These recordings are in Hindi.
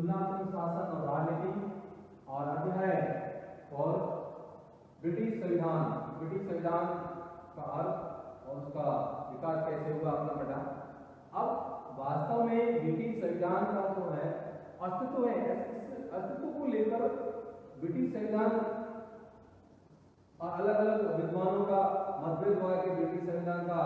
तुलनात्मक शासन और राजनीति, और अध्याय और ब्रिटिश संविधान, ब्रिटिश संविधान का अर्थ और उसका विकास कैसे हुआ आपने पढ़ा। अब वास्तव में ब्रिटिश संविधान का जो है अस्तित्व है, इस अस्तित्व को लेकर ब्रिटिश संविधान और अलग अलग विद्वानों का मतभेद हुआ कि ब्रिटिश संविधान का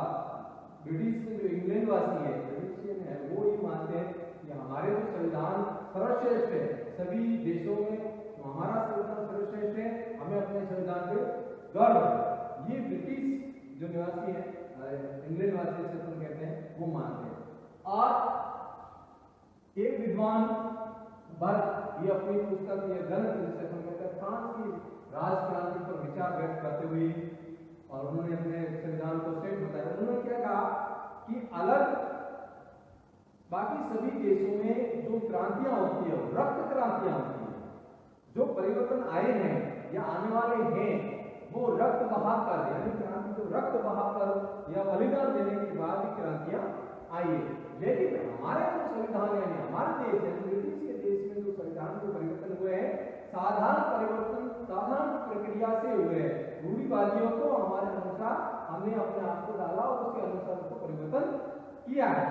ब्रिटिश जो इंग्लैंड वासी है, ब्रिटिशियन है, वो ये मानते हैं कि हमारे जो संविधान सर्वश्रेष्ठ है सभी देशों में, तो हमारा संविधान सर्वश्रेष्ठ है, हमें अपने संविधान पे गर्व है। ये ब्रिटिश जो निवासी है, इंग्लैंड वासी से तुम कहते हैं, वो मानते हैं। और एक विद्वान वर्ग ये अपनी पुस्तक ये ग्रंथ जिसे हम कहते हैं फ्रांस की राजक्रांति पर विचार व्यक्त करते हुए, और उन्होंने अपने संविधान को श्रेष्ठ बताया। उन्होंने क्या कहा कि अलग बाकी सभी देशों में जो क्रांतियां होती है, रक्त क्रांतियां होती है, जो परिवर्तन आए हैं या आने वाले हैं, वो रक्त बहाकर, यानी क्रांति जो रक्त बहाकर या बलिदान देने के बाद ही क्रांतियां आई है। लेकिन हमारे जो संविधान है, हमारे देश है, ब्रिटिश के देश में जो संविधान के परिवर्तन हुए हैं, साधारण परिवर्तन, साधारण प्रक्रिया से हुए हैं। रूढ़िवादियों को हमारे अनुसार हमने अपने आप को डाला और उसके अनुसार उसको परिवर्तन किया है।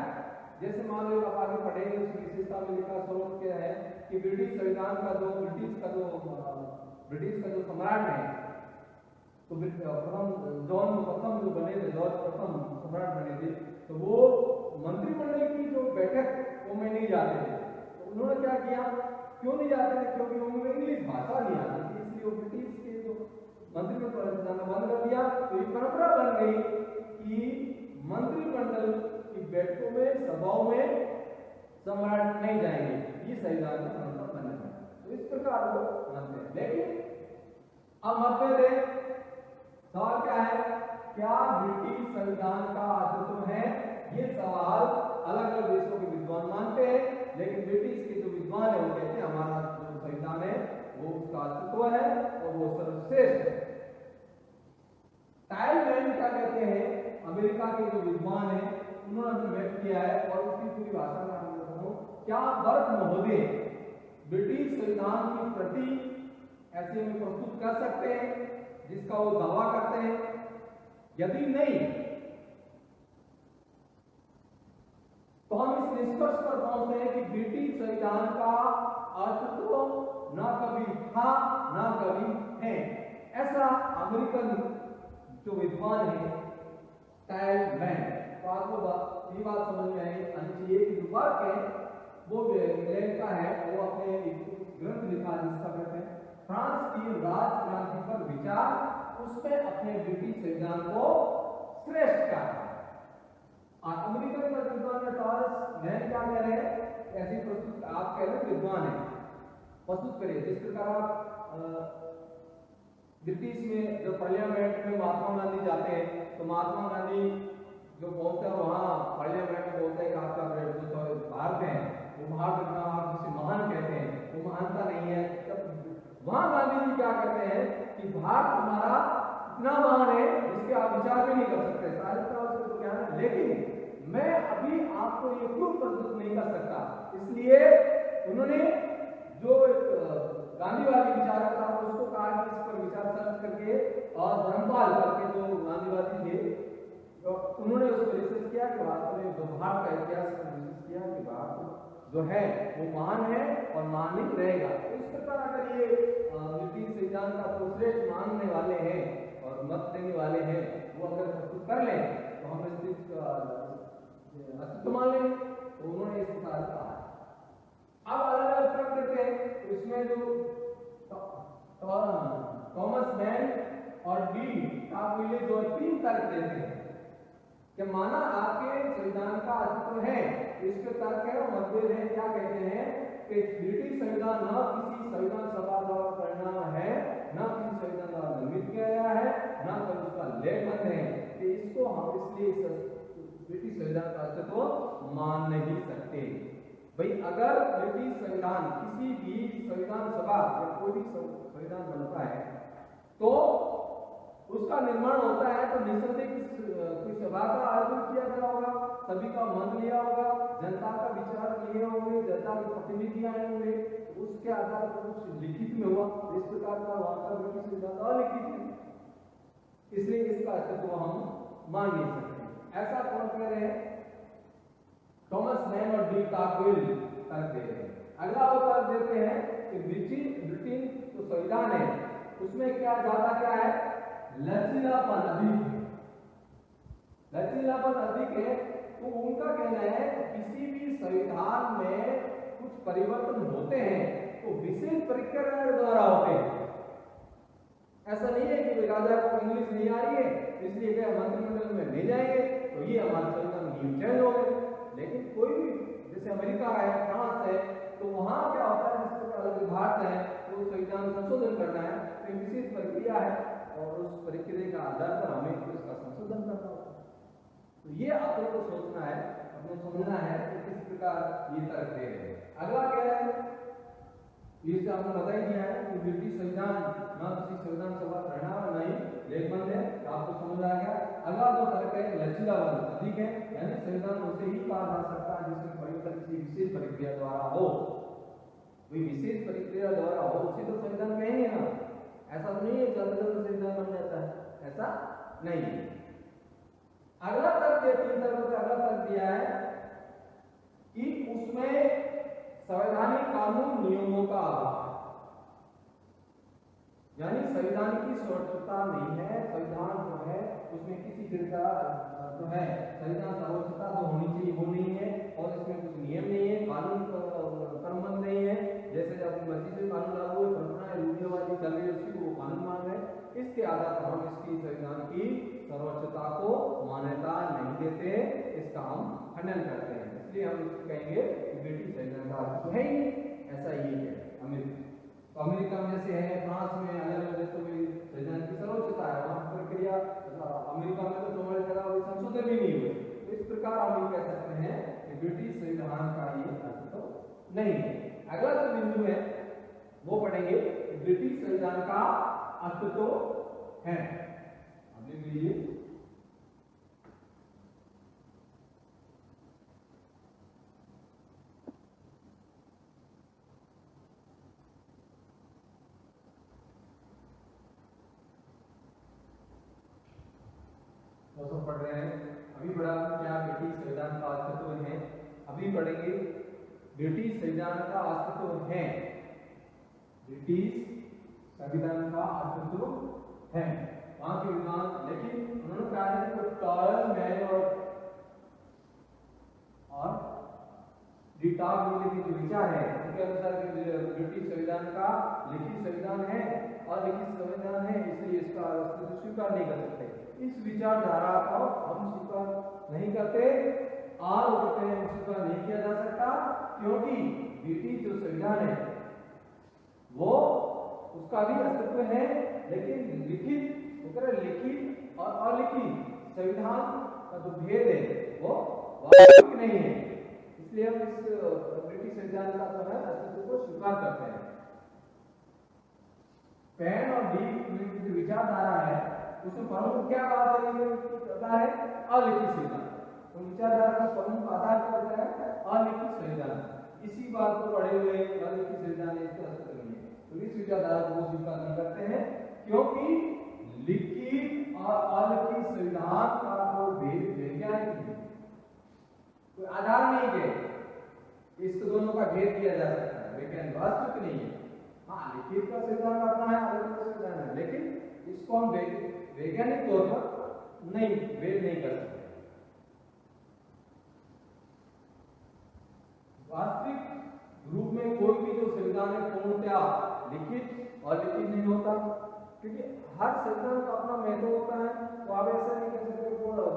जैसे मान लो आप आगे पढ़ेंगे, उसकी विशेषता में लिखा स्रोत क्या है कि ब्रिटिश संविधान का जो ब्रिटिश का जो सम्राट है, तो प्रथम जो बने थे, जॉर्ज प्रथम सम्राट बने थे, तो वो मंत्रिमंडल की जो बैठक वो में नहीं जाते थे। तो उन्होंने क्या किया, क्यों नहीं जाते थे, क्योंकि उन्हें इंग्लिश भाषा नहीं आती थी, इसलिए वो ब्रिटिश के जो मंत्रिमंडल जाना बंद कर दिया। तो ये परंपरा बन गई कि मंत्रिमंडल की बैठकों में, सभाओं में सम्राट नहीं जाएंगे, ये संविधान का परंपरा बन गया। तो इस प्रकार वो मानते हैं। लेकिन अब मतभेद है, सवाल क्या है, क्या ब्रिटिश संविधान का अस्तित्व है? ये सवाल अलग अलग देशों के विद्वान मानते हैं, लेकिन ब्रिटिश के जो विद्वान है वो कहते हैं हमारा जो संविधान है वो उसका अस्तित्व है और वो सर्वश्रेष्ठ है। टाइलमैन क्या कहते हैं, अमेरिका के जो विद्वान है, उन्होंने व्यक्त किया है और उसकी पूरी भाषा में हम बताता हूं। क्या बर्क महोदय ब्रिटिश संविधान की प्रति ऐसे में प्रस्तुत कर सकते हैं जिसका वो दावा करते हैं? यदि नहीं, तो हम इस निष्कर्ष पर पहुंचते हैं कि ब्रिटिश संविधान का अस्तित्व न कभी था न कभी है। ऐसा अमेरिकन जो विद्वान है टाइलमैन, तो आपको ये बात समझ में आनी चाहिए कि जो वर्क है वो इंग्लैंड का है, वो अपने ग्रंथ लिखा जिसका कहते हैं फ्रांस की राजक्रांति पर विचार, उसमें अपने ब्रिटिश संविधान को श्रेष्ठ कहा। और अमेरिकन का विद्वान टॉरस मैन क्या कह रहे हैं, ऐसी प्रस्तुत आप कह रहे हैं विद्वान है, प्रस्तुत करिए। जिस प्रकार आप ब्रिटिश में जो पार्लियामेंट में महात्मा गांधी जाते हैं, तो महात्मा गांधी जो बोलते हैं वहाँ पार्लियामेंट में बोलते हैं कि आपका भारत है वो भारत का आप जिसे महान कहते हैं वो महानता नहीं है। वहां गांधी जी क्या कहते हैं कि भारत हमारा इतना महान है जिसके आप विचार भी नहीं कर सकते, सारे तो क्या है, लेकिन मैं अभी आपको ये प्रूफ प्रस्तुत नहीं कर सकता। इसलिए उन्होंने जो गांधीवादी विचारक था उसको कहा कि इस पर विचार सर्च करके, और धर्मपाल करके जो गांधीवादी थे, तो उन्होंने उस पर रिसर्च किया कि वास्तव में जो भारत का इतिहास पर रिसर्च किया कि भारत जो है वो महान है और महान ही रहेगा। तो इस प्रकार अगर ये ब्रिटिश संविधान का तो श्रेष्ठ मानने वाले हैं और मत देने वाले हैं, वो अगर प्रस्तुत कर लें तो हम अस्तित्व मान लें, तो उन्होंने इस प्रकार कहा। अब अलग अलग तर्क देते हैं, इसमें जो थॉमस मैन और डी टॉकविले जो 3 तर्क देते हैं कि माना आपके संविधान का अस्तित्व है, इसके तर्क है और मतभेद है। क्या कहते हैं कि ब्रिटिश संविधान न किसी संविधान सभा द्वारा परिणाम है, न किसी संविधान द्वारा निर्मित किया गया है, न कभी उसका लेखन है, कि इसको हम इसलिए ब्रिटिश संविधान का अस्तित्व मान नहीं सकते। भाई अगर ब्रिटिश संविधान किसी भी संविधान सभा या कोई भी संविधान बनता है तो उसका निर्माण होता है, तो निसंदेह किस सभा का आयोजन किया गया होगा, सभी का मन लिया होगा, जनता का विचार लिए होंगे, जनता के प्रतिनिधि आए होंगे, उसके आधार पर कुछ लिखित में हुआ। इस प्रकार का वहां का ब्रिटिश सिद्धांत अलिखित है, इसलिए इसका अस्तित्व हम मान नहीं सकते। ऐसा कौन कह रहे हैं? थॉमस मैन और डी टाकविल तर्क दे रहे हैं। अगला वो तर्क देते हैं कि ब्रिटेन जो संविधान है उसमें क्या ज्यादा क्या है? लचीलापन अधिक है। लचीलापन अधिक है, तो उनका कहना है कि किसी भी संविधान में कुछ परिवर्तन होते हैं तो विशेष प्रक्रिया द्वारा होते हैं। ऐसा नहीं है कि राजा को इंग्लिश नहीं आ रही है इसलिए वे मंत्रिमंडल में ले जाएंगे तो ये हमारे संविधान नियम चेंज हो गए। लेकिन कोई भी जैसे अमेरिका है, फ्रांस है, तो वहां क्या होता है, जिस प्रकार भारत है तो संविधान संशोधन करना है तो विशेष प्रक्रिया है और उस प्रक्रिया का आधार पर हमें उसका संशोधन करना होता है। तो ये अपने को सोचना है, अपने समझना है कि किस प्रकार ये तर्क दे रहे हैं। अगला क्या है, ये से आपने बता ही दिया है कि ब्रिटिश संविधान ना किसी संविधान सभा करना नहीं लेखबंद है, आपको समझ आ गया। अगला जो तर्क है लचीलापन अधिक है, यानी संविधान उसे ही कहा जा सकता है जिसमें परिवर्तन किसी विशेष प्रक्रिया द्वारा हो। कोई विशेष प्रक्रिया द्वारा हो उसी तो संविधान कहेंगे ना, ऐसा तो नहीं है जल्द जल्द संविधान बन जाता है, ऐसा नहीं है। अगला तर्क दिया, तीन तर्कों से अगला तर्क दिया है कि उसमें संवैधानिक कानून नियमों का अभाव है, यानी संविधान की स्वच्छता नहीं है। संविधान जो है उसमें किसी प्रकार जो है संविधान सर्वोच्चता तो होनी चाहिए वो नहीं है, और इसमें कुछ नियम नहीं है, कानून संबंध नहीं है। जैसे अपनी मर्जी से कानून लागू है, परंपराएं रूढ़िवादी चल रही है उसकी को वो कानून मान रहे हैं, इसके आधार पर हम इसकी संविधान की सर्वोच्चता को मान्यता नहीं देते, इसका हम खंडन करते हैं। इसलिए हम इसको कहेंगे कि ब्रिटिश संविधान का अर्थ है ही ऐसा ही है। अमेरिका में जैसे है, फ्रांस में, अलग अलग देशों में संविधान की सर्वोच्चता है, वहां प्रक्रिया अमेरिका में तो तुम्हारे खिलाफ संशोधन भी नहीं हुए। तो इस प्रकार हम ये कह सकते हैं कि ब्रिटिश संविधान का ये अस्तित्व नहीं है। अगला जो बिंदु है वो पढ़ेंगे ब्रिटिश संविधान का अस्तित्व है। अब लिख लीजिए पढ़ रहे हैं। अभी पढ़ा क्या ब्रिटिश संविधान का अस्तित्व है, अभी पढ़ेंगे ब्रिटिश संविधान का अस्तित्व है। ब्रिटिश संविधान का अस्तित्व है वहां के विद्वान, लेकिन उन्होंने कहा है कि टॉयल मैन और डिटागविल के जो विचार है उनके अनुसार ब्रिटिश संविधान का लिखित संविधान है और लिखित संविधान है इसलिए इसका अस्तित्व स्वीकार नहीं कर सकते। इस विचारधारा को हम स्वीकार नहीं करते और स्वीकार नहीं किया जा सकता, क्योंकि ब्रिटिश जो संविधान है वो उसका भी अस्तित्व है, लेकिन लिखित और अलिखित संविधान का जो भेद है वो वास्तविक नहीं है। इसलिए हम इस ब्रिटिश संविधान का जो है अस्तित्व को स्वीकार करते हैं। पेन और डी की विचारधारा है उसमें प्रमुख क्या बात है अलिखित संविधान। तो विचारधारा का प्रमुख आधार क्या होता है? अलिखित संविधान। इसी बात को पढ़े हुए अलिखित संविधान इसका अस्तित्व नहीं है, तो इस विचारधारा को स्वीकार नहीं करते हैं, क्योंकि लिखित और अलिखित संविधान का कोई भेद वैज्ञानिक नहीं, कोई आधार नहीं है इस दोनों का भेद किया जा सकता है, वैज्ञानिक वास्तविक नहीं है। हाँ, लिखित का संविधान अपना है, अलिखित का संविधान है, लेकिन इसको हम वैज्ञानिक तौर पर नहीं भेद नहीं कर सकते। वास्तविक रूप में कोई भी जो संविधान है पूर्णतया लिखित और लिखित नहीं होता, क्योंकि हर संविधान का अपना महत्व होता है। तो आप ऐसा नहीं कह सकते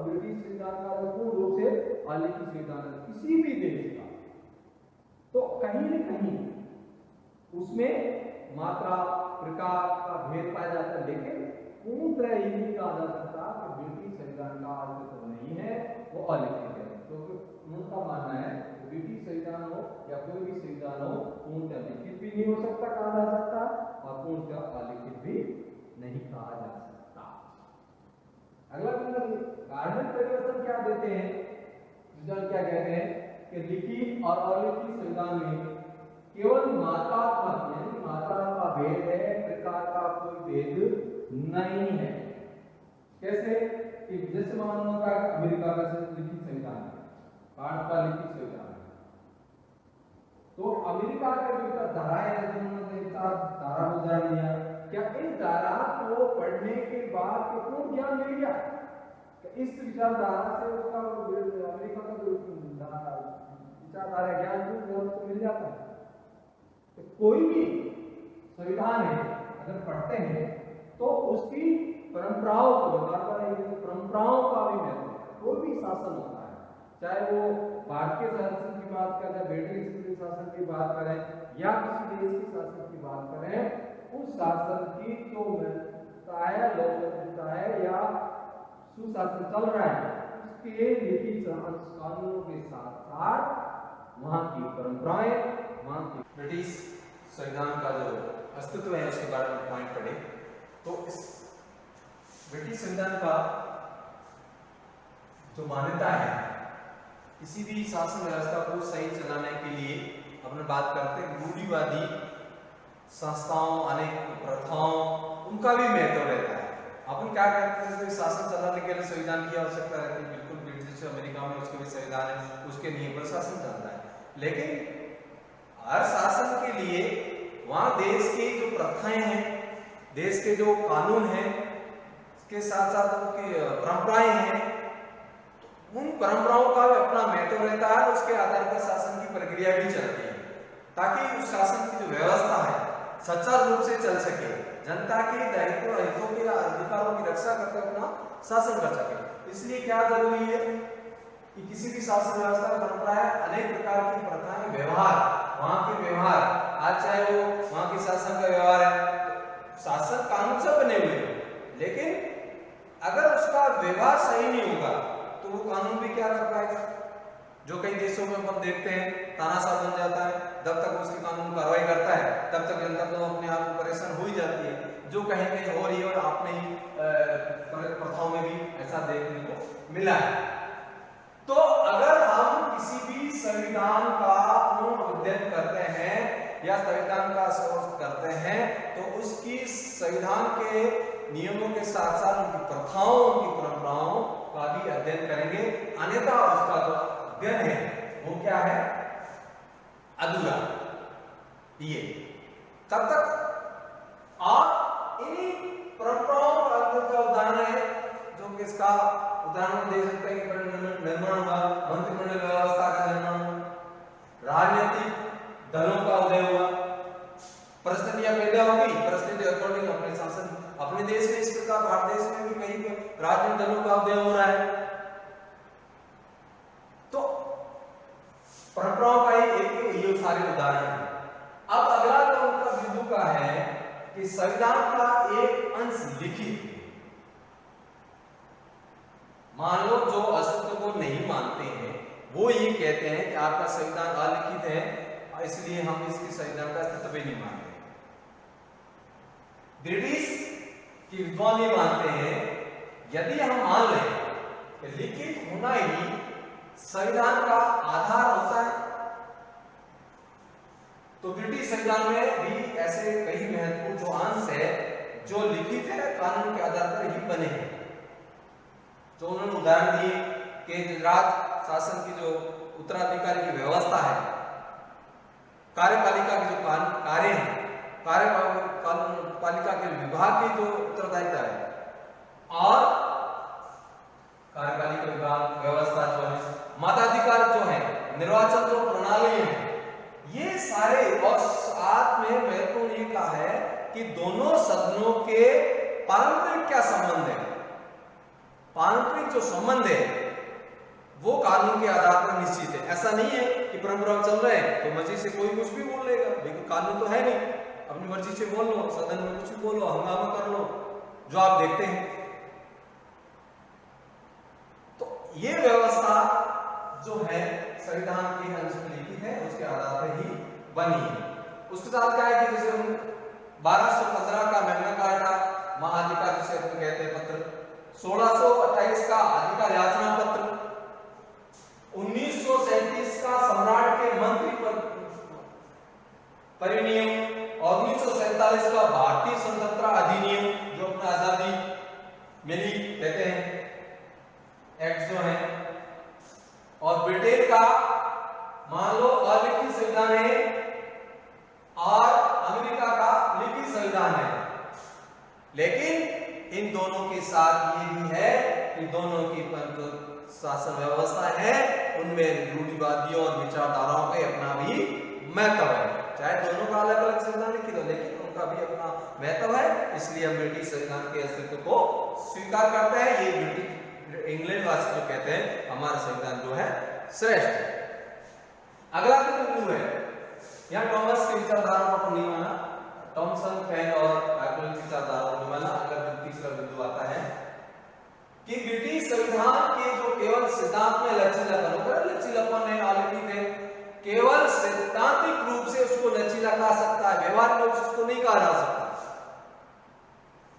ब्रिटिश संविधान का पूर्ण रूप से अलिखित संविधान है किसी भी देश का, तो कहीं न कहीं उसमें मात्रा प्रकार का भेद पाया जाता है, लेकिन पूर्णतः ये नहीं कहा जा सकता कि ब्रिटिश संविधान का अस्तित्व नहीं है, वो अलिखित है। तो उनका मानना है ब्रिटिश संविधान हो या कोई भी संविधान हो पूर्णतः लिखित भी नहीं हो सकता कहा जा सकता और पूर्णतः अलिखित भी नहीं कहा जा सकता। अगला गार्डन परिवर्तन क्या देते हैं? संविधान क्या कहते हैं कि लिखित और अलिखित संविधान में केवल मात्रात्मक यानी मात्रा का भेद है, प्रकार का कोई भेद नहीं है। कैसे कि जैसे मान लो का अमेरिका का लिखित संविधान है, भारत का लिखित संविधान है, तो अमेरिका का जो धाराएं हैं जिन्होंने धारा उदाहरण दिया, क्या इन धारा को पढ़ने के बाद पूर्ण ज्ञान मिल गया? इस विचारधारा से उसका अमेरिका का जो विचारधारा ज्ञान उसको मिल जाता है। तो कोई भी संविधान है अगर पढ़ते हैं तो उसकी परंपराओं को परंपराओं का भी महत्व है। कोई भी शासन होता है, चाहे वो भारतीय शासन की बात करें, ब्रिटिश शासन की बात करें या किसी देश के शासन की बात करें, उस शासन की जो व्यवस्था है, लोकतंत्र है या सुशासन चल रहा है, उसके लिखित कानूनों के साथ साथ वहां की परंपराएं, वहां की ब्रिटिश संविधान का जो अस्तित्व है उसके बारे में पॉइंट पढ़े तो इस ब्रिटिश संविधान का जो मान्यता है किसी भी शासन व्यवस्था को सही चलाने के लिए अपने बात करते हैं रूढ़िवादी संस्थाओं, अनेक प्रथाओं, उनका भी महत्व रहता है। अपन क्या कहते हैं शासन चलाने के लिए संविधान की आवश्यकता रहती है, बिल्कुल ब्रिटिश अमेरिका में उसके भी संविधान है, उसके नियम पर शासन चलता है। लेकिन हर शासन के लिए वहां देश की जो प्रथाएं हैं, देश के जो कानून हैं, के साथ साथ उनकी परंपराएं हैं, उन परंपराओं का भी अपना महत्व रहता है। उसके आधार पर शासन की प्रक्रिया भी चलती है ताकि उस शासन की जो व्यवस्था है सच्चार रूप से चल सके, जनता के दायित्व हितों के अधिकारों की रक्षा करके अपना शासन कर सके। इसलिए क्या जरूरी है कि किसी भी शासन व्यवस्था में परंपराएं, अनेक प्रकार की प्रथाएं, व्यवहार, वहां के व्यवहार, आज चाहे वो वहां के शासन का व्यवहार है, शासन कानून से बने हुए हैं, लेकिन अगर उसका व्यवहार सही नहीं होगा तो वो कानून भी क्या कर पाएगा। जो कई देशों में हम देखते हैं तानाशाह बन जाता है, जब तक उसके कानून कार्रवाई करता है तब तक जनता तो अपने आप को परेशान हो ही जाती है, जो कहीं कहीं हो रही है और आपने ही प्रथाओं में भी ऐसा देखने को मिला है। तो अगर हम किसी भी संविधान का अध्ययन करते हैं या संविधान का शोध करते हैं तो उसकी संविधान के नियमों के साथ साथ उनकी प्रथाओं, उनकी परंपराओं का भी अध्ययन करेंगे, अन्यथा उसका जो अध्ययन है वो क्या है, अधूरा। ये तब तक आप इन्हीं परंपराओं का उदाहरण है जो कि इसका उदाहरण दे सकते हैं कि निर्माण हुआ, मंत्रिमंडल व्यवस्था का निर्माण हुआ, राजनीतिक दलों का उदय हुआ, परिस्थितियां पैदा हो गई, परिस्थिति अकॉर्डिंग अपने शासन, अपने देश में इस प्रकार भारत देश में भी कहीं राजनीतिक दलों का उदय हो रहा है। तो परंपराओं का एक ये सारे उदाहरण है। अब अगला जो उनका बिंदु का है कि संविधान का एक अंश लिखित, मान लो जो अस्तित्व को नहीं मानते हैं वो ये कहते हैं कि आपका संविधान अलिखित है इसलिए हम इसके संविधान का अस्तित्व भी नहीं मानते। ब्रिटिश के विद्वान ये मानते हैं यदि हम मान लें कि लिखित होना ही संविधान का आधार होता है तो ब्रिटिश संविधान में भी ऐसे कई महत्वपूर्ण जो अंश है जो लिखित है, कानून के आधार पर ही बने हैं। तो उन्होंने उदाहरण दिए कि राज शासन की जो उत्तराधिकारी की व्यवस्था है, कार्यपालिका के जो कार्य हैं, कार्यपालिका के विभाग की जो उत्तरदायित्व है और कार्यपालिका विभाग व्यवस्था जो है, मताधिकार जो है, निर्वाचन जो प्रणाली है, ये सारे और साथ में महत्वपूर्ण ये कहा है कि दोनों सदनों के पारंपरिक क्या संबंध है। पारंपरिक जो संबंध है वो कानून के आधार पर निश्चित है। ऐसा नहीं है कि परंपरा चल रहे हैं तो मर्जी से कोई कुछ भी बोल लेगा, लेकिन कानून तो है नहीं, अपनी मर्जी से बोल लो, सदन में कुछ भी बोलो, हंगामा कर लो, जो आप देखते हैं। तो ये व्यवस्था जो है संविधान के अंश में लिखित है, उसके आधार पर ही बनी है। उसके साथ क्या है कि जैसे 1215 का मैग्ना कार्टा महाधिकार जिसे कहते हैं पत्र, 1628 का अधिकार याचना पत्र, 1937 का सम्राट के मंत्री परिनियम और 1947 का भारतीय स्वतंत्रता अधिनियम जो अपना आजादी मिली कहते हैं एक्ट जो है, और ब्रिटेन का मान लो अलिखित संविधान है और अमेरिका का लिखित संविधान है। लेकिन इन दोनों के साथ ये भी है कि दोनों की जो शासन व्यवस्था है उनमें रूढ़िवादियों और विचारधाराओं का अपना भी महत्व है। चाहे दोनों का अलग अलग संविधान लिखित हो लेकिन उनका भी अपना महत्व है, इसलिए हम ब्रिटिश संविधान के अस्तित्व को स्वीकार करते हैं। ये ब्रिटिश इंग्लैंड वासी जो कहते हैं हमारा संविधान जो है श्रेष्ठ है। अगला जो बिंदु है, यहाँ टॉमस की विचारधारा को नहीं माना, थॉमसन पेन और एप्पल की विचारधारा को नहीं माना। अगला तीसरा बिंदु आता है कि ब्रिटिश संविधान के जो केवल सिद्धांत में लचीलापन है, आलिखित है, केवल सैद्धांतिक रूप से उसको लचीला कहा सकता है, व्यवहारिक रूप से उसको नहीं कहा जा सकता।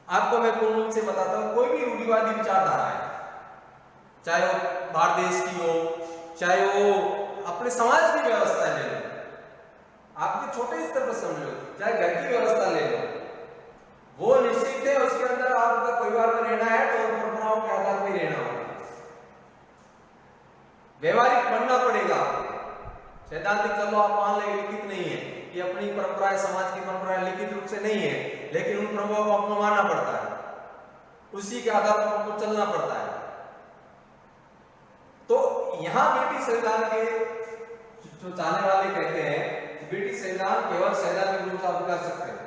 आपको मैं पूर्ण रूप से बताता हूं, कोई भी रूढ़िवादी विचारधारा है, चाहे वो भारत देश की हो, चाहे वो अपने समाज की व्यवस्था ले लो, आपके छोटे स्तर पर समझ लो, चाहे घर की व्यवस्था ले लो, वो निश्चित है उसके अंदर आप अगर परिवार में रहना है तो परंपराओं के आधार पर रहना होगा, व्यवहारिक बनना पड़ेगा। सैद्धांतिक चलो आप मान लेंगे लिखित नहीं है, ये अपनी परंपराएं समाज की परंपराएं लिखित रूप से नहीं है, लेकिन उन परंपराओं को आपको मानना पड़ता है, उसी के आधार पर आपको चलना पड़ता है। तो यहां ब्रिटिश संविधान के जो चाहने वाले कहते हैं ब्रिटिश संविधान केवल सैद्धांतिक रूप से आप कर सकते हैं,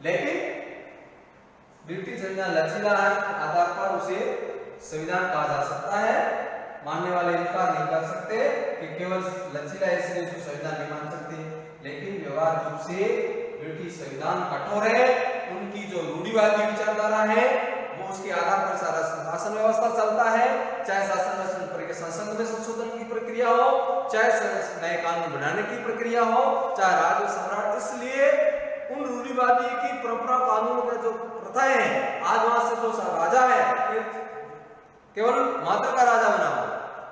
लेकिन ब्रिटिश संविधान लचीला है, आधार पर उसे संविधान कहा जा सकता है। मानने वाले इनकार नहीं कर सकते कि केवल लचीला है इसलिए उसको संविधान नहीं मान सकते, लेकिन व्यवहार रूप से ब्रिटिश संविधान कठोर है। उनकी जो रूढ़िवादी विचारधारा है वो उसके आधार पर सारा शासन व्यवस्था चलता है, चाहे शासन व्यवस्था संसद में संशोधन की प्रक्रिया हो, चाहे नए कानून बनाने की प्रक्रिया हो, चाहे राज सम्राट। इसलिए उन रूढ़िवादी की परंपरा कानून का जो प्रथा है, आज वहां से जो राजा है केवल मात्र का राजा बना हो,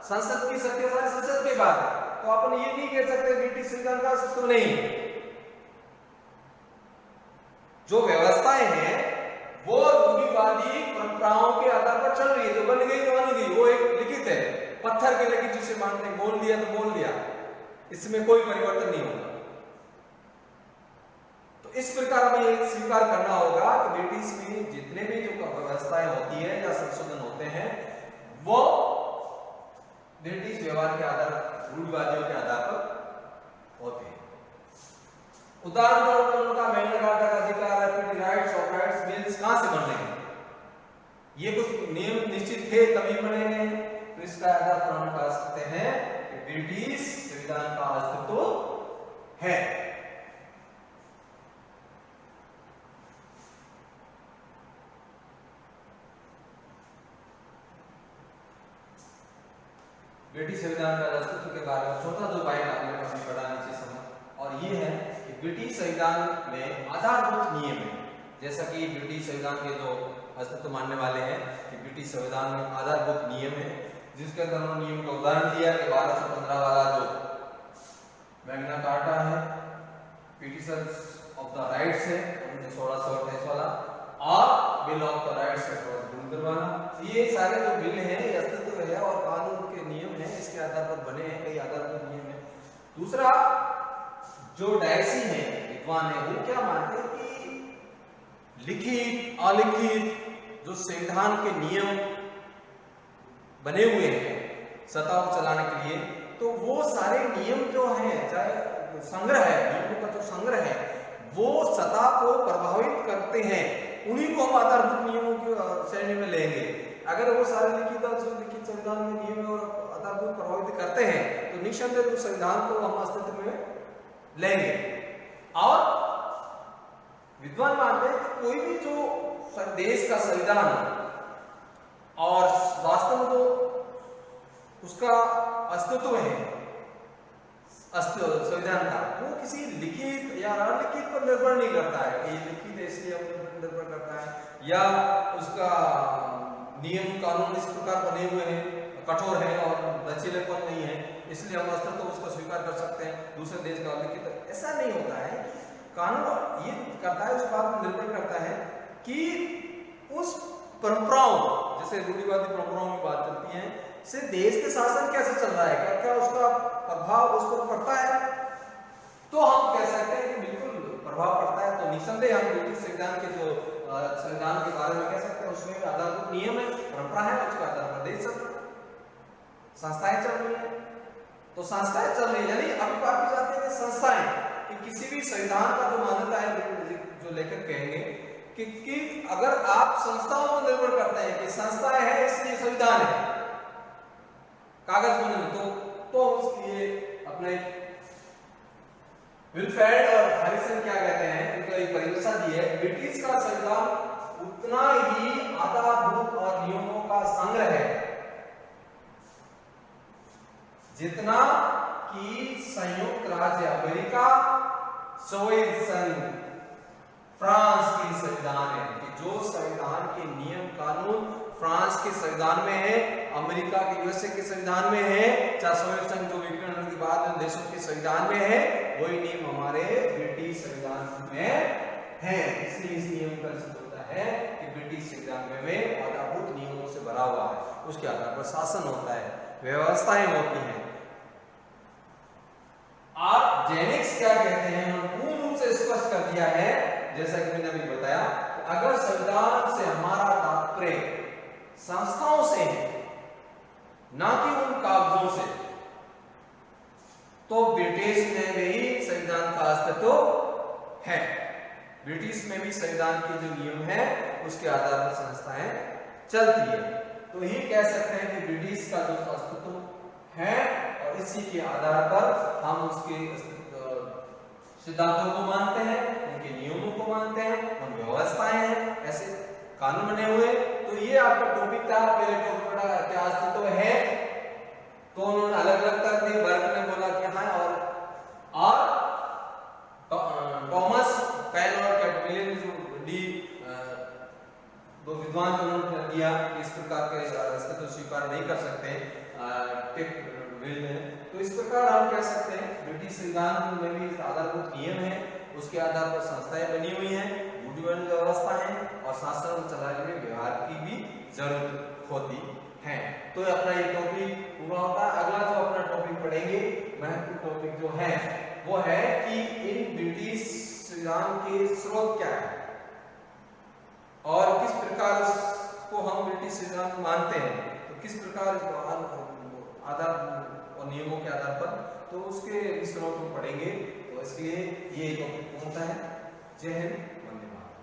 संसद की शक्तिशाली संसद के बाद, तो अपन ये नहीं कह सकते ब्रिटिश संविधान का अस्तित्व नहीं। जो व्यवस्थाएं हैं वो रूढ़िवादी परंपराओं के आधार पर चल रही है, जो बन गई वो एक लिखित है, पत्थर के लिखित जिसे मानते हैं, बोल दिया तो बोल दिया, इसमें कोई परिवर्तन नहीं होगा। तो इस प्रकार हमें ये स्वीकार करना होगा कि ब्रिटिश में जितने भी जो व्यवस्थाएं होती है या संशोधन होते हैं वो ब्रिटिश व्यवहार के आधार रूढ़िवादियों के आधार पर होते हैं। उदाहरण तौर पर उनका मैग्ना कार्टा का अधिकार, राइट्स ऑफ राइट्स बिल्स कहां से बन रहे हैं, ये कुछ नियम निश्चित थे तभी बने हैं। तो इसका आधार पर हम कह सकते हैं कि ब्रिटिश संविधान का अस्तित्व है। ब्रिटिश संविधान का अस्तित्व के बारे में छोटा जो पॉइंट आपने काफी पढ़ा नीचे समझ, और ये है कि ब्रिटिश संविधान में आधारभूत नियम है। जैसा कि ब्रिटिश संविधान के जो अस्तित्व मानने वाले हैं कि ब्रिटिश संविधान में आधारभूत नियम है, जिसके अंदर उन्होंने नियम का उदाहरण दिया कि 1215 वाला जो मैग्ना कार्टा है, पिटिशंस ऑफ द राइट्स है 1628 वाला, और बिल ऑफ द राइट्स है वाला। ये सारे जो बिल हैं ये अस्तित्व है और कानून के नियम हैं, इसके आधार पर बने हैं, कई आधारभूत नियम है। दूसरा जो डायसी है, विद्वान है, वो क्या मानते हैं कि लिखित अलिखित जो संविधान के नियम बने हुए हैं सत्ता को चलाने के लिए, तो वो सारे नियम जो हैं, चाहे संग्रह है, नियमों का जो संग्रह है वो सत्ता को प्रभावित करते हैं, उन्हीं को हम आधारभूत नियमों की श्रेणी में लेंगे। अगर वो सारे लिखित संविधान में नियम और आधारभूत प्रभावित करते हैं तो निसंदेह तो संविधान को हम अस्तित्व में लेंगे। और विद्वान मानते हैं कि कोई भी जो देश का संविधान और वास्तव में जो उसका अस्तित्व है संविधान का, वो किसी लिखित या अलिखित पर निर्भर नहीं करता है कि लिखित है इसलिए निर्भर करता है, या उसका नियम कानून इस प्रकार बने हुए हैं, कठोर है और लचीलेपन नहीं है, इसलिए हम अस्तित्व उसको स्वीकार कर सकते हैं, दूसरे देश का अलिखित। ऐसा नहीं होता है। कानून ये करता है, उस बात पर निर्भर करता है कि उस परंपराओं, जैसे रूढ़िवादी परंपराओं की बात चलती है, से देश के शासन कैसे चल रहा है, क्या क्या उसका प्रभाव उस पर पड़ता है, तो हम कह सकते हैं कि बिल्कुल प्रभाव पड़ता है। तो निसंदेह हम ब्रिटिश संविधान के जो संविधान के बारे में कह सकते हैं, उसमें आधारभूत नियम है, परंपरा है, उसके आधार पर देश चल रहा है, संस्थाएं चल रही है। तो संस्थाएं चल रही है, यानी अभी बात की जाती है कि संस्थाएं, कि किसी भी संविधान का जो मान्यता है, जो लेखक कहेंगे कि अगर आप संस्थाओं पर निर्भर करते हैं कि संस्थाएं हैं इसलिए संविधान है, कागज बने तो उसकी अपने विल्फ्रेड और हैरिसन क्या कहते हैं, उनका एक परिभाषा दी है, ब्रिटिश का संविधान उतना ही आधारभूत और नियमों का संग्रह है जितना कि संयुक्त राज्य अमेरिका, सोवियत संघ, फ्रांस की संविधान है। कि जो संविधान के नियम कानून फ्रांस के संविधान में है, अमेरिका के यूएसए के संविधान में है, चाहे सोवियत संघ जो विघटन के बाद देशों के संविधान में है, वही नियम हमारे ब्रिटिश संविधान में है। इसलिए इस नियम का सिद्ध होता है कि ब्रिटिश संविधान में आधारभूत नियमों से भरा हुआ है, उसके आधार पर शासन होता है, व्यवस्थाएं होती हैं। आप जेनिक्स क्या कहते हैं, उन्होंने पूर्ण रूप से स्पष्ट कर दिया है, जैसा कि मैंने अभी बताया, अगर संविधान से हमारा तात्पर्य संस्थाओं से है, ना कि उन कागजों से, तो ब्रिटिश में भी संविधान का अस्तित्व है। ब्रिटिश में भी संविधान के जो नियम है उसके आधार पर संस्थाएं चलती है। तो ये कह सकते हैं कि ब्रिटिश का जो अस्तित्व है और इसी के आधार पर हम उसके सिद्धांतों को मानते हैं, उनके नियमों को मानते हैं, उन व्यवस्थाएं हैं, ऐसे कानून बने हुए। तो ये आपका टॉपिक था, पहले टॉपिक पढ़ा क्या अस्तित्व है, तो उन्होंने अलग अलग कर दी। बर्क ने बोला कि हाँ, और थॉमस पेन और कैटविलियम डी दो विद्वान को उन्होंने दिया कि इस प्रकार के अस्तित्व स्वीकार नहीं कर सकते विल में। तो इस प्रकार हम कह सकते हैं ब्रिटिश संविधान में भी आधारभूत नियम है, उसके आधार पर संस्थाएं बनी हुई हैं, रूढ़िवादी व्यवस्था है और शासन चलाने में व्यवहार की भी जरूरत होती है। तो अपना ये टॉपिक पूरा होता है। अगला जो अपना टॉपिक पढ़ेंगे, महत्वपूर्ण टॉपिक जो है वो है कि इन ब्रिटिश संविधान के स्रोत क्या है और किस प्रकार इसको हम ब्रिटिश संविधान मानते हैं, तो किस प्रकार आधार और नियमों के आधार पर, तो उसके स्रोत हम पढ़ेंगे। तो इसलिए ये टॉपिक होता है। जय हिंद, वंदे मातरम।